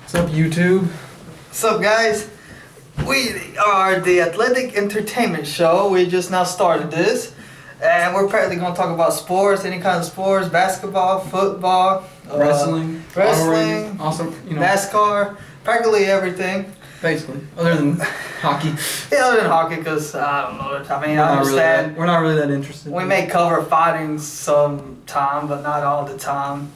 What's up, YouTube? What's up, guys? We are the Athletic Entertainment Show. We just now started this, and we're practically going to talk about sports, any kind of sports, basketball, football, Wrestling, also, NASCAR, practically everything. Basically, other than hockey. Yeah, other than hockey, because I don't know. I mean, I understand. We're not really that interested. We may cover fighting sometime, but not all the time.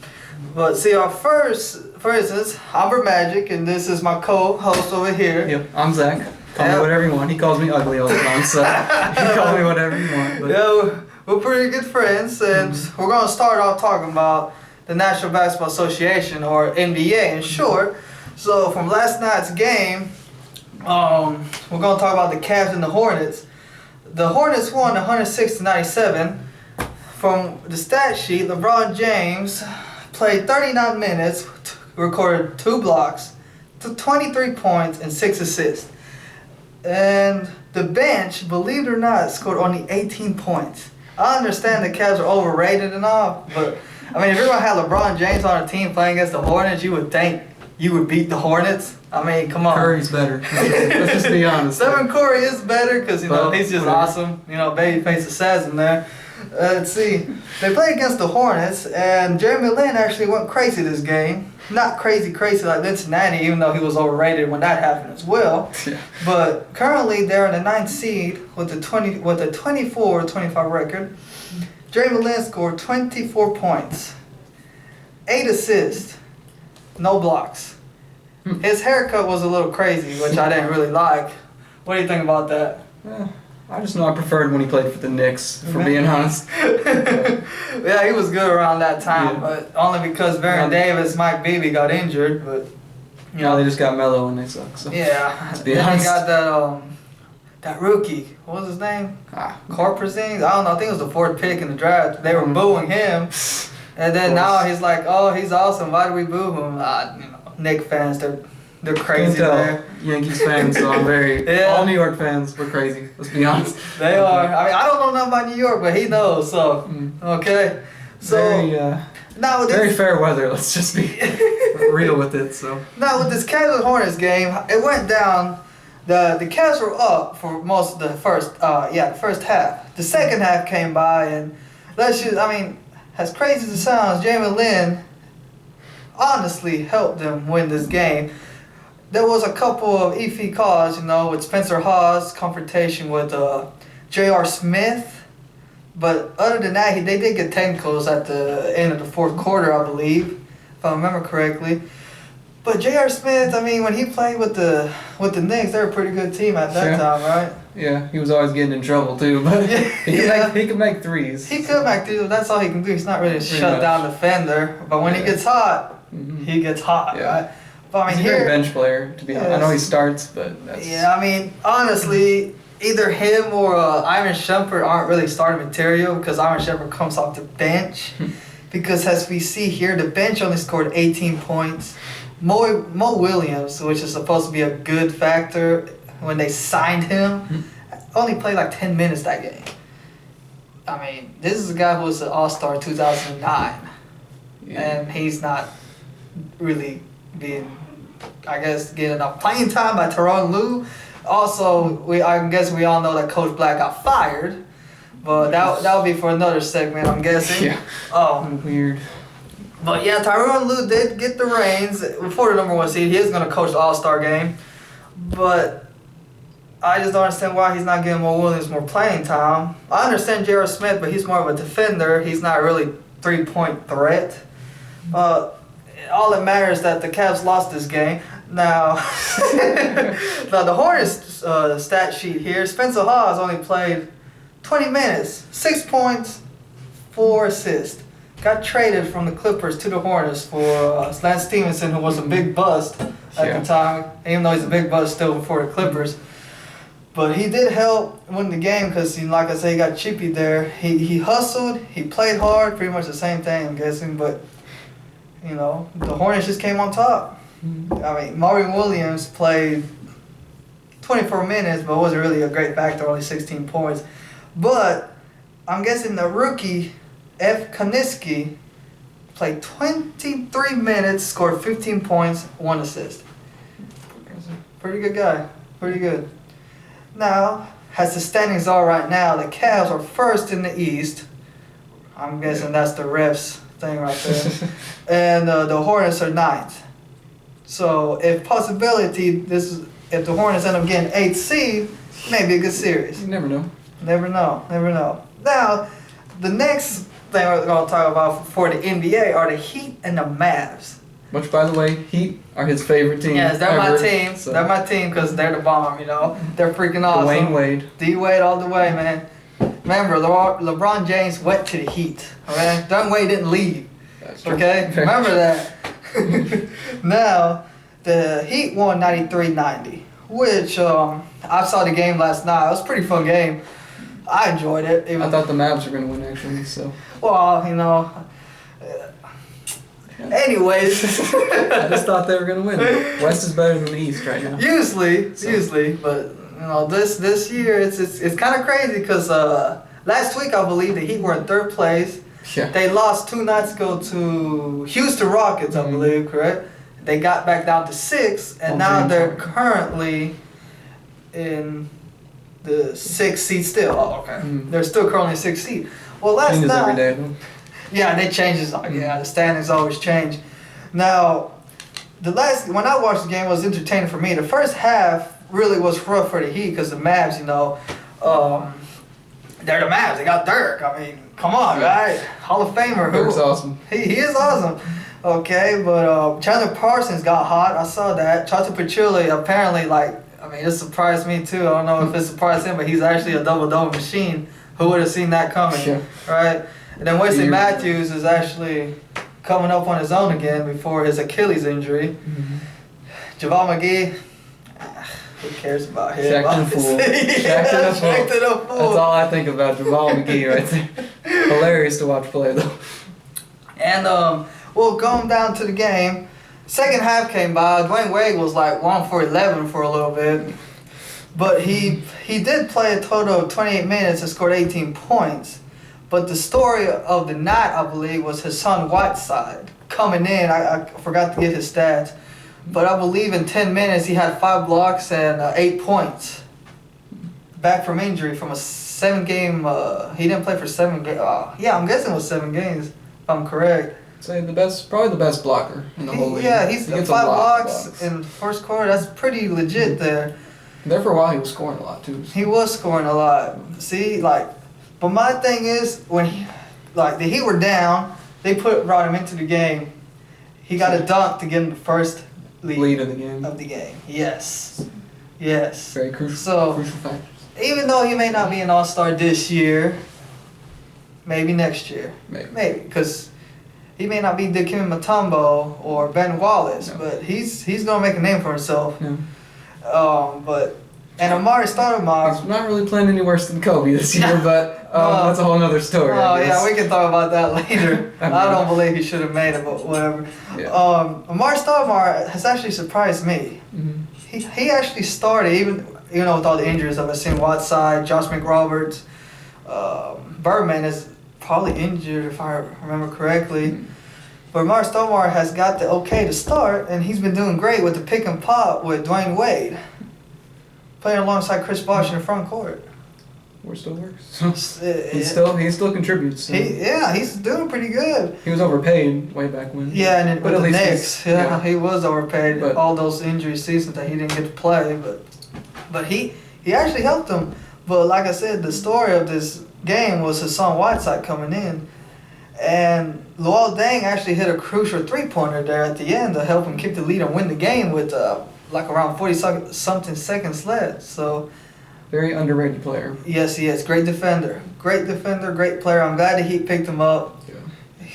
But see, for instance, I'm Magic, and this is my co-host over here. Yep, I'm Zach. Call me whatever you want. He calls me ugly all the time, so you call me whatever you want. But. Yeah, we're pretty good friends, and we're going to start off talking about the National Basketball Association, or NBA in short. So from last night's game, we're going to talk about the Cavs and the Hornets. The Hornets won 106-97. From the stat sheet, LeBron James played 39 minutes, recorded 2 blocks, 23 points, and 6 assists. And the bench, believe it or not, scored only 18 points. I understand the Cavs are overrated and all, but I mean, if you're going to have LeBron James on a team playing against the Hornets, you would think you would beat the Hornets. I mean, come on. Curry's better. Let's just be honest. Stephen Curry is better because, he's just awesome. Babyface assassin there. Let's see. They played against the Hornets, and Jeremy Lin actually went crazy this game. Not crazy like Cincinnati, even though he was overrated when that happened as well. Yeah. But currently, they're in the 9th seed with a 24-25 record. Jeremy Lin scored 24 points, 8 assists, no blocks. His haircut was a little crazy, which I didn't really like. What do you think about that? I just know I preferred when he played for the Knicks, for being honest. Yeah, he was good around that time, but only because Baron Davis, Mike Bibby got injured. But they just got Melo and they suck. So. Yeah, to be then honest. he got that rookie. What was his name? Corporazine. I don't know. I think it was the 4th pick in the draft. They were booing him, and then now he's like, "Oh, he's awesome. Why do we boo him?" Knicks fans, they're crazy there. Yankees fans, so I'm very. All New York fans, we're crazy. Let's be honest. They are. I mean, I don't know nothing about New York, but he knows. So okay. So now with very fair weather. Let's just be real with it. So now with this Cavs and Hornets game, it went down. The Cavs were up for most of the first half. The second half came by, and as crazy as it sounds, Jamie Lin honestly helped them win this game. There was a couple of iffy calls, with Spencer Hawes' confrontation with J.R. Smith. But other than that, they did get technicals at the end of the 4th quarter, I believe, if I remember correctly. But J.R. Smith, when he played with the Knicks, they were a pretty good team at that time, right? Yeah, he was always getting in trouble too, but he could make threes. He could make threes. That's all he can do. He's not really a shut-down defender. But when he gets hot, he gets hot, right? But he's a great bench player, to be honest. I know he starts, but that's... Yeah, honestly, either him or Ivan Shumpert aren't really starting material because Ivan Shumpert comes off the bench. Because as we see here, the bench only scored 18 points. Mo Williams, which is supposed to be a good factor when they signed him, only played like 10 minutes that game. This is a guy who was an All-Star 2009. And he's not really being, getting enough playing time by Tyronn Lue. Also, I guess we all know that Coach Black got fired, but that'll be for another segment, I'm guessing. Yeah. Weird. But yeah, Tyronn Lue did get the reins for the number 1 seed. He is going to coach the All-Star game, but I just don't understand why he's not giving Mo Williams more playing time. I understand J.R. Smith, but he's more of a defender. He's not really 3-point threat. All that matters is that the Cavs lost this game. Now the Hornets stat sheet here, Spencer Hawes only played 20 minutes, 6 points, 4 assists. Got traded from the Clippers to the Hornets for Lance Stevenson, who was a big bust at the time, even though he's a big bust still for the Clippers. But he did help win the game because, like I said, he got chippy there. He hustled, he played hard, pretty much the same thing, I'm guessing. But, the Hornets just came on top. Marvin Williams played 24 minutes, but wasn't really a great factor, only 16 points. But I'm guessing the rookie, F. Kaniski, played 23 minutes, scored 15 points, 1 assist. Pretty good guy. Pretty good. Now, as the standings are right now, the Cavs are first in the East. I'm guessing that's the refs thing right there. And the Hornets are ninth. So, if possibility, if the Hornets end up getting 8th seed, maybe a good series. You never know. Never know. Never know. Now, the next thing we're going to talk about for the NBA are the Heat and the Mavs. Which, by the way, Heat are his favorite team. Yes, they're ever, my team. So. They're my team because they're the bomb, you know. They're freaking awesome. Dwayne Wade. D-Wade all the way, man. Remember, LeBron James went to the Heat, okay? Dwayne Wade didn't leave, That's true. okay? Very Remember true. that. Now, the Heat won 93-90, which I saw the game last night. It was a pretty fun game. I enjoyed it. I thought the Mavs were going to win, actually, so. Well, you know. Anyways. I just thought they were going to win. West is better than the East right now. Usually, but you know this year it's kind of crazy because last week I believe the Heat were in 3rd place. Yeah. They lost 2 nights ago to Houston Rockets, I believe, correct? They got back down to 6th, and now they're currently in the 6th seed still. Oh, okay. They're still currently 6th seed. Well, last Changes night. every day, though. Yeah, they changes. Yeah, the standings always change. Now, when I watched the game, it was entertaining for me. The first half really was rough for the Heat because the Mavs, you know, they're the Mavs. They got Dirk. I mean, come on, right? Hall of Famer. Dirk's awesome. He is awesome. Okay, but Chandler Parsons got hot. I saw that. Chacha Pachulia apparently, it surprised me too. I don't know if it surprised him, but he's actually a double-double machine. Who would have seen that coming, Yeah. right? And then Wesley Matthews is actually coming up on his own again before his Achilles injury. JaVale McGee, who cares about him? Shaq to the fool. Shaq to the fool. That's all I think about, JaVale McGee right there. Hilarious to watch play, though. And, going down to the game, second half came by. Dwayne Wade was like 1 for 11 for a little bit. But he did play a total of 28 minutes and scored 18 points. But the story of the night, I believe, was Hassan Whiteside coming in. I forgot to get his stats. But I believe in 10 minutes he had 5 blocks and 8 points. Back from injury from a 7-game, he didn't play for 7 games. Yeah, I'm guessing it was 7 games, if I'm correct. Say probably the best blocker in the whole league. Yeah, he's he 5 blocks in the first quarter. That's pretty legit there. There for a while he was scoring a lot too. He was scoring a lot. See, but my thing is when the Heat were down, they brought him into the game. He got a dunk to give him the first lead of the game. Yes. Very crucial. So crucial factors. even though he may not be an All-Star this year, maybe next year. Maybe because he may not be Dikembe Mutombo or Ben Wallace, but he's gonna make a name for himself. Yeah. And Amari Stoudemire. He's not really playing any worse than Kobe this year, but that's a whole other story. Oh yeah, we can talk about that later. I don't believe he should have made it, but whatever. Yeah. Amari Stoudemire has actually surprised me. He actually started even with all the injuries of Hassan Whiteside, Josh McRoberts, Birdman is probably injured if I remember correctly. But Amari Stoudemire has got the okay to start, and he's been doing great with the pick and pop with Dwayne Wade. Playing alongside Chris Bosh in the front court. Still works. he still contributes. So. He's doing pretty good. He was overpaid way back when. Yeah, and then but with at the least Knicks, he was overpaid. But all those injury seasons that he didn't get to play, but he actually helped them. But like I said, the story of this game was Hassan Whiteside coming in, and Luol Deng actually hit a crucial 3-pointer there at the end to help him keep the lead and win the game with around 40-something seconds left. So very underrated player. Yes, he is. Great defender, great player. I'm glad that he picked him up. Yeah.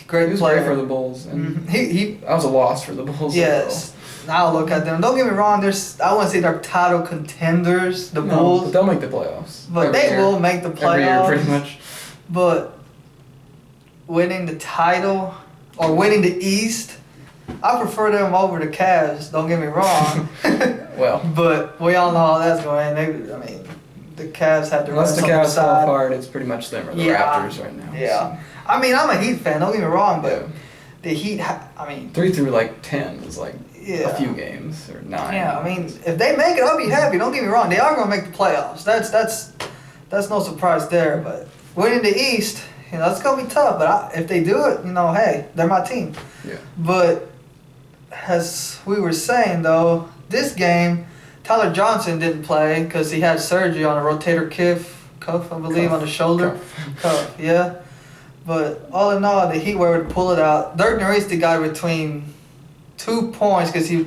Great he was player great for the Bulls. And that was a loss for the Bulls. Yes. Now look at them. Don't get me wrong. I wouldn't say they're title contenders. The Bulls. But they'll make the playoffs. But they will make the playoffs. Every year, pretty much. But winning the title or winning the East, I prefer them over the Cavs. Don't get me wrong. But we all know how that's going. The Cavs have to run unless the Cavs fall apart, it's pretty much them or the Raptors right now. Yeah. So. I'm a Heat fan. Don't get me wrong, but the Heat. I mean, 3 through like 10 is like yeah. a few games or 9. Yeah, I mean, if they make it, I'll be happy. Don't get me wrong; they are gonna make the playoffs. That's no surprise there. But winning the East, it's gonna be tough. But if they do it, hey, they're my team. Yeah. But as we were saying though, this game, Tyler Johnson didn't play because he had surgery on a rotator cuff, I believe, on the shoulder. Cuff, yeah. But all in all, the Heat were able to pull it out. Dirk Nowitzki got between 2 points because he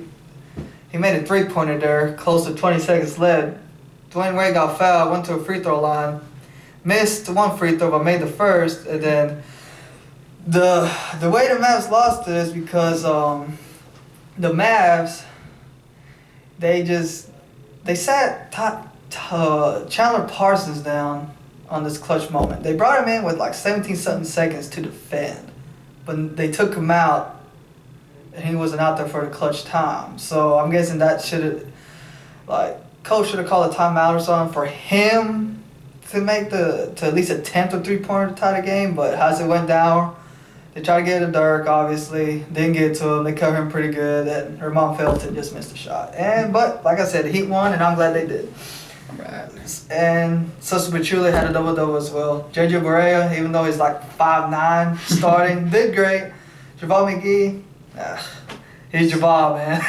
made a 3-pointer there, close to 20 seconds left. Dwayne Wade got fouled, went to a free throw line, missed 1 free throw, but made the first. And then the way the Mavs lost it is because the Mavs, they sat Chandler Parsons down on this clutch moment. They brought him in with like 17-something seconds to defend, but they took him out, and he wasn't out there for the clutch time. So I'm guessing that coach should have called a timeout or something for him to make to at least attempt a 3-pointer to tie the game. But as it went down, they tried to get it to Dirk, obviously. Didn't get to him. They covered him pretty good. And Ramon Felton just missed a shot. But like I said, the Heat won, and I'm glad they did. Right. And Susa Pachulia had a double-double as well. JJ Barea, even though he's like 5'9", starting, did great. JaVale McGee, he's JaVale, man.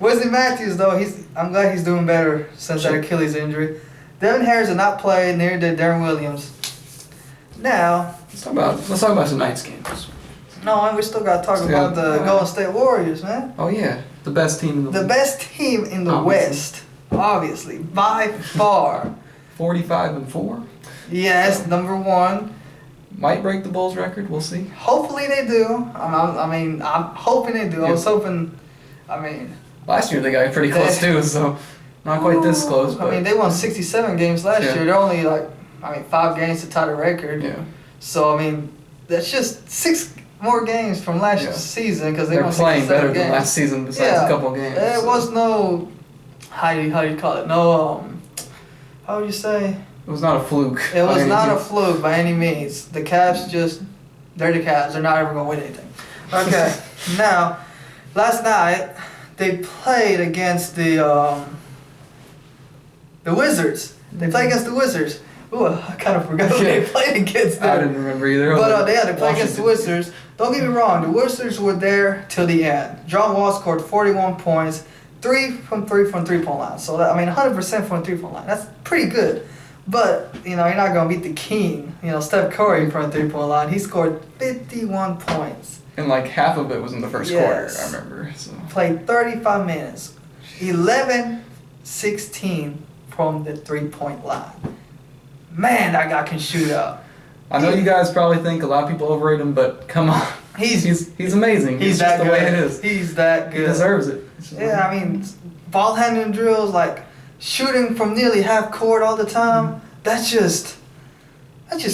Wesley Matthews, though, I'm glad he's doing better since that Achilles injury. Devin Harris did not play, neither did Darren Williams. Now, let's talk about tonight's games. No, and we still got to talk about the Golden State Warriors, man. Oh yeah, the best team in the The best team in the West, obviously, by far. 45-4. Yes, number 1. Might break the Bulls record. We'll see. Hopefully they do. I'm hoping they do. Yeah. I was hoping. Last year they got pretty close too, so not quite this close. But they won 67 games last year. They're only 5 games to tie the record. Yeah. So that's just 6 more games from last season because they're won playing better games. than last season besides a couple of games. There was no how do you call it? No how would you say? It was not a fluke. It was not a fluke by any means. The Cavs they're the Cavs. They're not ever gonna win anything. Okay. Now, last night they played against the Wizards. They played against the Wizards. Ooh, I kind of forgot who they played against them. I didn't remember either. But they played against the Wizards. Don't get me wrong, the Wizards were there till the end. John Wall scored 41 points, 3 from 3-point line. So 100% from the 3-point line. That's pretty good. But you're not gonna beat the king. Steph Curry from the 3-point line. He scored 51 points. And half of it was in the first quarter. I remember. So. Played 35 minutes, 11-16 from the 3-point line. Man, that guy can shoot up. I know you guys probably think a lot of people overrate him, but come on. He's amazing. He's just that the good. way it is. He's that good. He deserves it. Ball handling drills, shooting from nearly half court all the time. That's just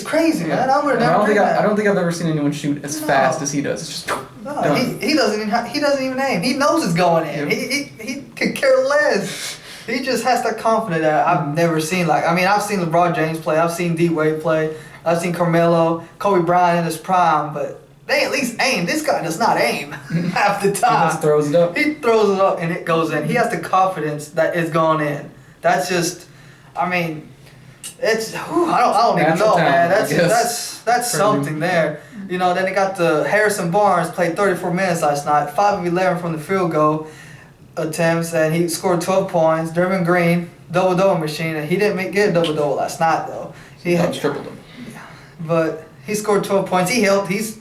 crazy, man. I don't think I've ever seen anyone shoot as fast as he does. It's just he doesn't even aim. He knows it's going in. He could care less. He just has that confidence that I've never seen. I've seen LeBron James play. I've seen D-Wade play. I've seen Carmelo, Kobe Bryant in his prime, but they at least aim. This guy does not aim half the time. He just throws it up. He throws it up and it goes in. He has the confidence that it's gone in. That's just, it's I don't even know, man. That's something there. Then they got the Harrison Barnes played 34 minutes last night, 5 of 11 from the field goal attempts, and he scored 12 points. Dermond Green, double-double machine, and he didn't get a double-double last night though. He had triple-double. But he scored 12 points. He helped. He's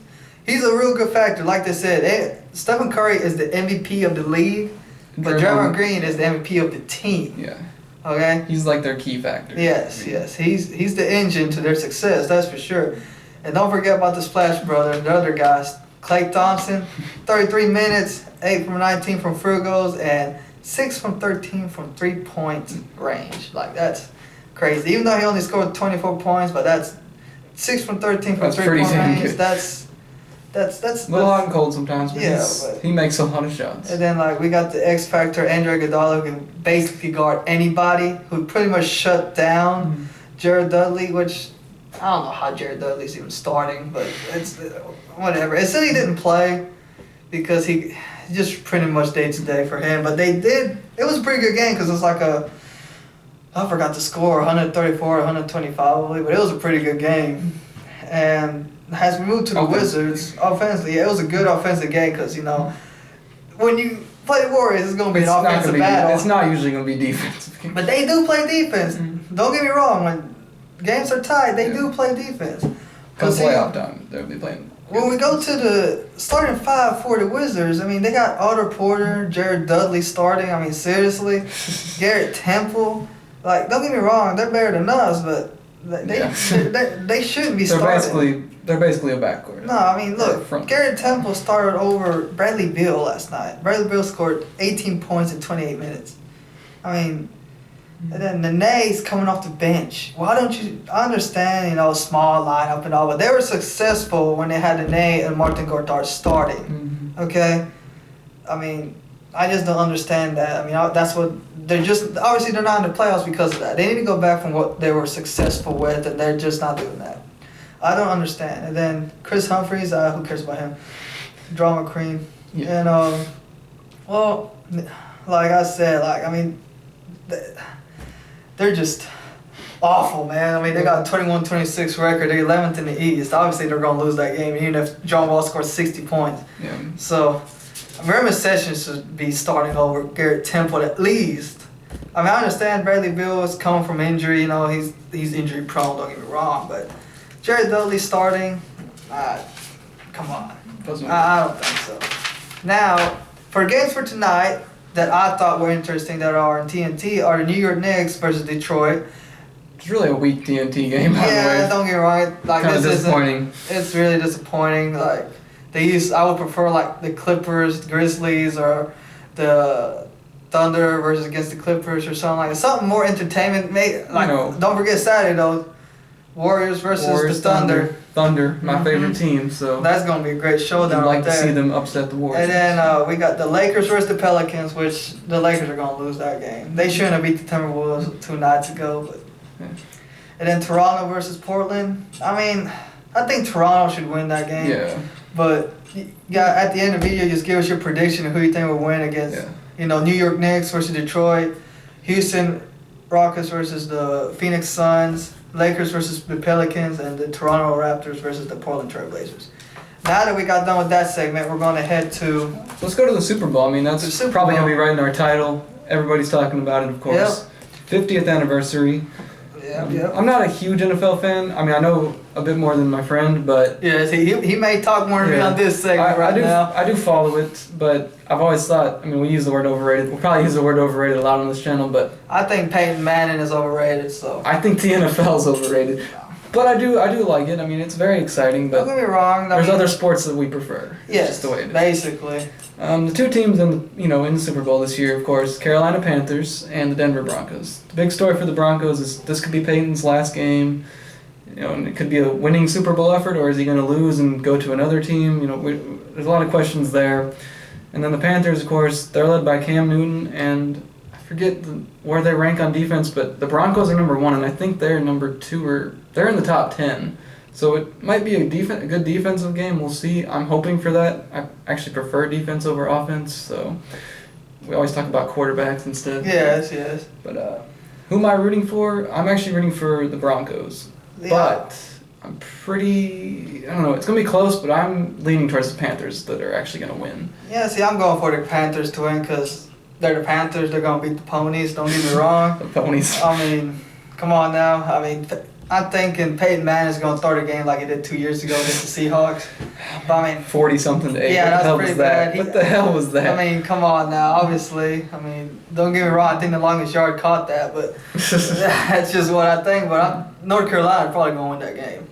a real good factor. Like they said, Stephen Curry is the MVP of the league, but Draymond Green is the MVP of the team. Yeah. Okay? He's their key factor. Yes. He's the engine to their success, that's for sure. And don't forget about the Splash Brother, the other guys. Klay Thompson, 33 minutes, 8 from 19 from field goals, and 6 from 13 from 3-point range. That's crazy. Even though he only scored 24 points, but that's 6 from 13 from 3-point range. Good. That's a little hot and cold sometimes, but he makes a lot of shots. And then we got the X Factor, Andre Iguodala, who can basically guard anybody, who pretty much shut down Jared Dudley, which I don't know how Jared Dudley's even starting, but it's whatever. It said he didn't play because he just pretty much day to day for him. But they did. It was a pretty good game because it was like I forgot the score, 134, 125, I believe, but it was a pretty good game. And as we move to the Wizards, offensively, yeah, it was a good offensive game because, you know, when you play the Warriors, it's going to be an offensive battle. It's not usually going to be defensive. But they do play defense. Mm-hmm. Don't get me wrong. When games are tied, they do play defense. Come playoff time, they'll be playing. When we go to the starting five for the Wizards, I mean, they got Otto Porter, Jared Dudley starting. I mean, seriously. Garrett Temple. Like, don't get me wrong, they're better than us, but they shouldn't be starting. They're basically a backcourt. No, I mean, look, Garrett Temple started over Bradley Beal last night. Bradley Beal scored 18 points in 28 minutes. I mean, and then Nene's coming off the bench. Why don't you... I understand, you know, small lineup and all, but they were successful when they had Nene and Martin Gortat starting. Mm-hmm. Okay? I mean, I just don't understand that. I mean, that's what... They're just... Obviously, they're not in the playoffs because of that. They need to go back from what they were successful with, and they're just not doing that. I don't understand. And then Chris Humphries, who cares about him? Drama Cream. Yeah. And, well, like I said, like, I mean... They're just awful, man. I mean, they got a 21-26 record. They're 11th in the East. Obviously, they're going to lose that game, even if John Wall scores 60 points. Yeah. So, Raymond Sessions should be starting over Garrett Temple at least. I mean, I understand Bradley Beal is coming from injury. You know, he's injury prone, don't get me wrong. But Jared Dudley starting, come on. I don't think so. Now, for games for tonight, that I thought were interesting that are on TNT are the New York Knicks versus Detroit. It's really a weak TNT game, by the way. Yeah, don't get me wrong. Like, kind of disappointing. It's really disappointing. Like, I would prefer like the Clippers, Grizzlies, or the Thunder versus against the Clippers or something like that. Something more entertainment. Don't forget Saturday though. Warriors versus the Thunder. Thunder, my favorite team. So that's gonna be a great showdown. I'd like to see them upset the Warriors. And then we got the Lakers versus the Pelicans, which the Lakers are gonna lose that game. They shouldn't have beat the Timberwolves 2 nights ago, but. Yeah. And then Toronto versus Portland. I mean, I think Toronto should win that game. Yeah. But at the end of the video, just give us your prediction of who you think will win against. Yeah. New York Knicks versus Detroit, Houston Rockets versus the Phoenix Suns, Lakers versus the Pelicans, and the Toronto Raptors versus the Portland Trail Blazers. Now that we got done with that segment, we're going to head to... Let's go to the Super Bowl. I mean, that's probably going to be right in our title. Everybody's talking about it, of course. Yep. 50th anniversary. Yep. I'm not a huge NFL fan. I mean, I know a bit more than my friend, but... Yeah, he may talk more than me on this segment now. I do follow it, but I've always thought... I mean, we use the word overrated. We'll probably use the word overrated a lot on this channel, but... I think Peyton Manning is overrated, so... I think the NFL is overrated. But I do like it. I mean, it's very exciting, but... Don't get me wrong. There's other sports that we prefer. Yes, just the way it is. Basically. The two teams in the Super Bowl this year, of course, Carolina Panthers and the Denver Broncos. The big story for the Broncos is this could be Peyton's last game, and it could be a winning Super Bowl effort, or is he going to lose and go to another team? There's a lot of questions there. And then the Panthers, of course, they're led by Cam Newton, and I forget where they rank on defense, but the Broncos are number 1, and I think they're number 2, or they're in the top 10. So it might be a good defensive game. We'll see. I'm hoping for that. I actually prefer defense over offense. So we always talk about quarterbacks instead. Yes. But who am I rooting for? I'm actually rooting for the Broncos. Yeah. But I'm pretty... I don't know. It's going to be close, but I'm leaning towards the Panthers that are actually going to win. Yeah, see, I'm going for the Panthers to win because they're the Panthers. They're going to beat the Ponies. Don't get me wrong. The Ponies. I mean, come on now. I mean... I'm thinking Peyton Manning is going to start a game like he did 2 years ago against the Seahawks. But I mean, 40-something to 8. Yeah, that's pretty bad. What the hell was that? I mean, come on now. Obviously, I mean, don't get me wrong. I think the longest yard caught that, but that's just what I think. But North Carolina probably going to win that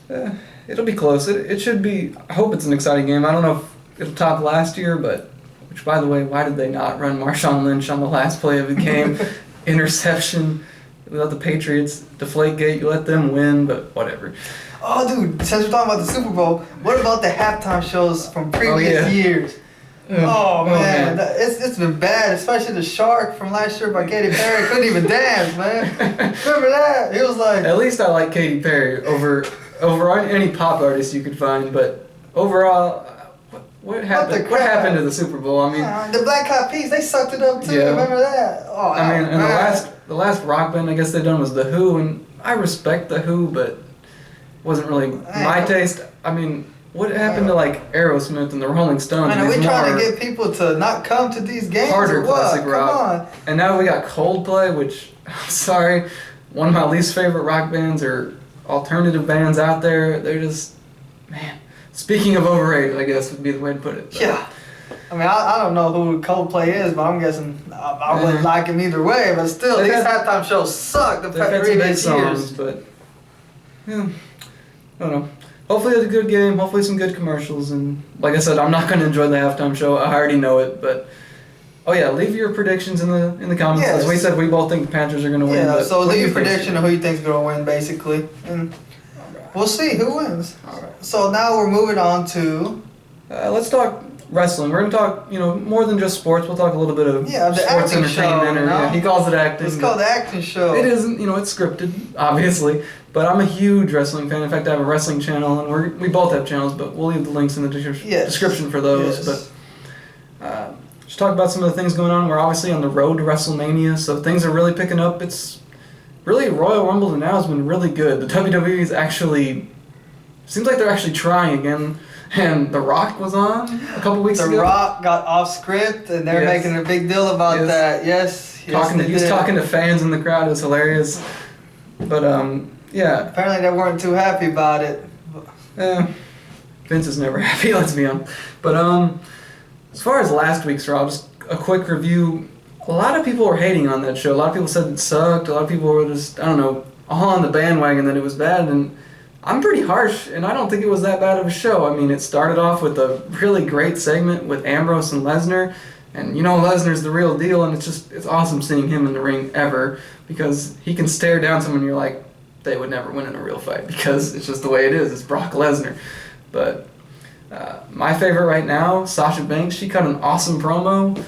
game. It'll be close. It should be. I hope it's an exciting game. I don't know if it'll top last year, but which, by the way, why did they not run Marshawn Lynch on the last play of the game? Interception. We let the Patriots deflate gate. You let them win, but whatever. Oh, dude, since we're talking about the Super Bowl, what about the halftime shows from previous years? Oh man, it's been bad, especially the shark from last year by Katy Perry couldn't even dance, man. Remember that? He was like. At least I like Katy Perry over any pop artist you could find, but overall, what happened? What happened to the Super Bowl? I mean, the Black Eyed Peas, they sucked it up too. Yeah. Remember that? Oh, I mean, and the last rock band I guess they done was the Who, and I respect the Who, but wasn't really my taste. I mean. What happened to like Aerosmith and the Rolling Stones? Man, are we trying to get people to not come to these games? Harder or what? classic rock. Come on. And now we got Coldplay, which I'm sorry, one of my least favorite rock bands or alternative bands out there. They're just, man. Speaking of overrated, I guess would be the way to put it. But. Yeah. I mean, I don't know who Coldplay is, but I'm guessing I wouldn't like them either way. But still, these halftime shows suck. They've had some good songs, but yeah, I don't know. Hopefully it's a good game, hopefully some good commercials, and like I said, I'm not going to enjoy the halftime show. I already know it, but oh yeah, leave your predictions in the comments. Yes. As we said, we both think the Panthers are going to win. Yeah, so leave your prediction of who you think's going to win, basically, and we'll see who wins. All right. So now we're moving on to let's talk wrestling. We're going to talk, more than just sports. We'll talk a little bit of the sports acting entertainment. Show, he calls it acting. It's called the acting show. It isn't, it's scripted, obviously. But I'm a huge wrestling fan. In fact, I have a wrestling channel, and we both have channels, but we'll leave the links in the description for those. Yes. But just talk about some of the things going on. We're obviously on the road to WrestleMania, so things are really picking up. It's really Royal Rumble to now has been really good. The WWE is actually seems like they're actually trying again. And The Rock was on a couple weeks ago. The Rock got off script, and they're making a big deal about that. Yes. He was talking to fans in the crowd. It was hilarious. But yeah. Apparently they weren't too happy about it. Vince is never happy, let's be honest. But as far as last week's Raw, just a quick review. A lot of people were hating on that show. A lot of people said it sucked. A lot of people were just, all on the bandwagon that it was bad. And I'm pretty harsh, and I don't think it was that bad of a show. I mean, it started off with a really great segment with Ambrose and Lesnar. And Lesnar's the real deal, and it's awesome seeing him in the ring ever because he can stare down someone and you're like, they would never win in a real fight because it's just the way it is. It's Brock Lesnar. But my favorite right now, Sasha Banks, she cut an awesome promo.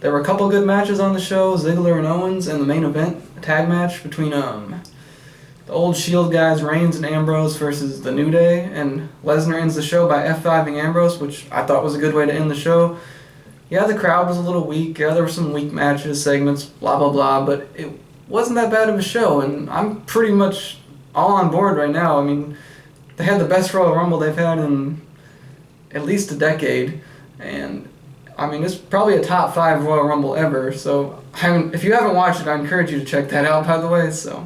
There were a couple good matches on the show, Ziggler and Owens, and the main event, a tag match between the old Shield guys, Reigns and Ambrose versus the New Day, and Lesnar ends the show by F5ing Ambrose, which I thought was a good way to end the show. Yeah, the crowd was a little weak. Yeah, there were some weak matches, segments, blah, blah, blah, but it wasn't that bad of a show, and I'm pretty much all on board right now. I mean, they had the best Royal Rumble they've had in at least a decade, and I mean, it's probably a top 5 Royal Rumble ever, so if you haven't watched it, I encourage you to check that out, by the way, so.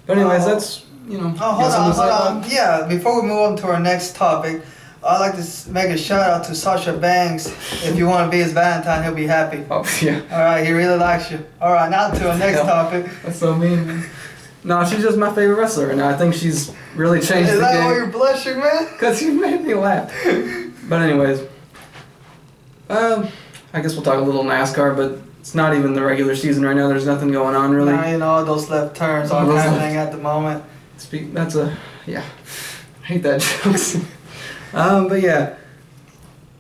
But anyways, that's, hold on. Yeah, before we move on to our next topic, I'd like to make a shout out to Sasha Banks. If you want to be his Valentine, he'll be happy. Oh, yeah. All right, he really likes you. All right, now to our next topic. That's so mean, man. No, she's just my favorite wrestler, and I think she's really changed the game. Is that why you're blushing, man? Because you made me laugh. But anyways, I guess we'll talk a little NASCAR, but it's not even the regular season right now. There's nothing going on, really. All those left turns aren't happening at the moment. I hate that jokes. But yeah,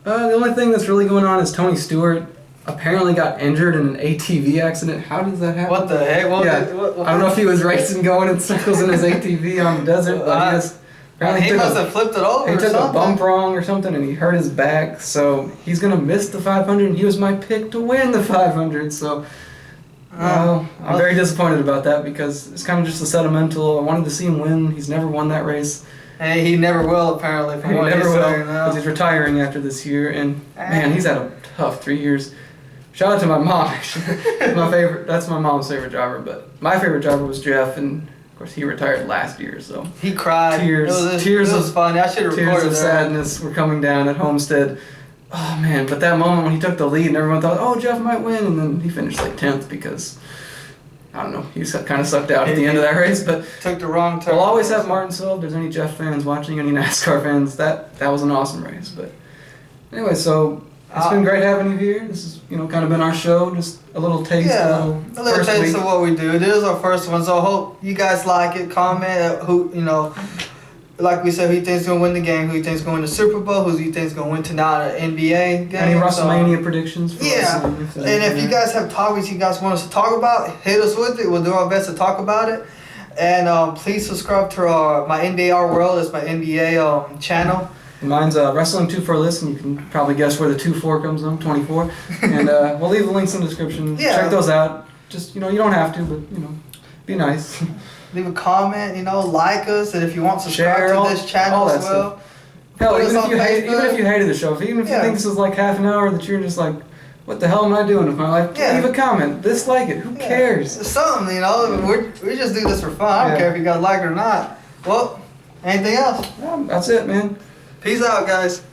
the only thing that's really going on is Tony Stewart apparently got injured in an ATV accident. How does that happen? What the heck? I don't know if he was racing going in circles in his ATV on the desert, but he must have flipped it over. He took a bump wrong or something, and he hurt his back. So he's gonna miss the 500. And he was my pick to win the 500. So I'm very disappointed about that because it's kind of just a sentimental. I wanted to see him win. He's never won that race. And he never will, apparently. He never will because he's retiring after this year. And man, he's had a tough 3 years. Shout out to my mom. Actually, that's my mom's favorite driver. But my favorite driver was Jeff, and of course he retired last year. So he cried. Tears of funny. I should have recorded tears of sadness were coming down at Homestead. Oh man! But that moment when he took the lead, and everyone thought, "Oh, Jeff might win," and then he finished like 10th because I don't know. He kind of sucked out at the end of that race, but took the wrong turn. We'll always have Martinsville. If there's any Jeff fans watching, any NASCAR fans, that was an awesome race. But anyway, so. It's been great having you here. This has, kind of been our show. Just a little taste. A little taste of what we do. It is our first one, so I hope you guys like it. Comment like we said, who you think's gonna win the game, who you think's gonna win the Super Bowl, who you think's gonna win tonight an NBA game. Any WrestleMania predictions? For Yeah, and if you guys have topics you guys want us to talk about, hit us with it. We'll do our best to talk about it. And please subscribe to my NBAR World. It's my NBA channel. Mine's Wrestling 24 Listen. You can probably guess where the 24 comes from, 24. And we'll leave the links in the description. Yeah. Check those out. Just, you don't have to, but, be nice. Leave a comment, like us, and if you want, subscribe Share to this channel as well. Stuff. Hell, even if you hated the show, even if you think this is like half an hour that you're just like, what the hell am I doing with my life? Yeah. Leave a comment. Dislike it. Who cares? It's something, we just do this for fun. I don't care if you guys like it or not. Well, anything else? That's it, man. Peace out, guys.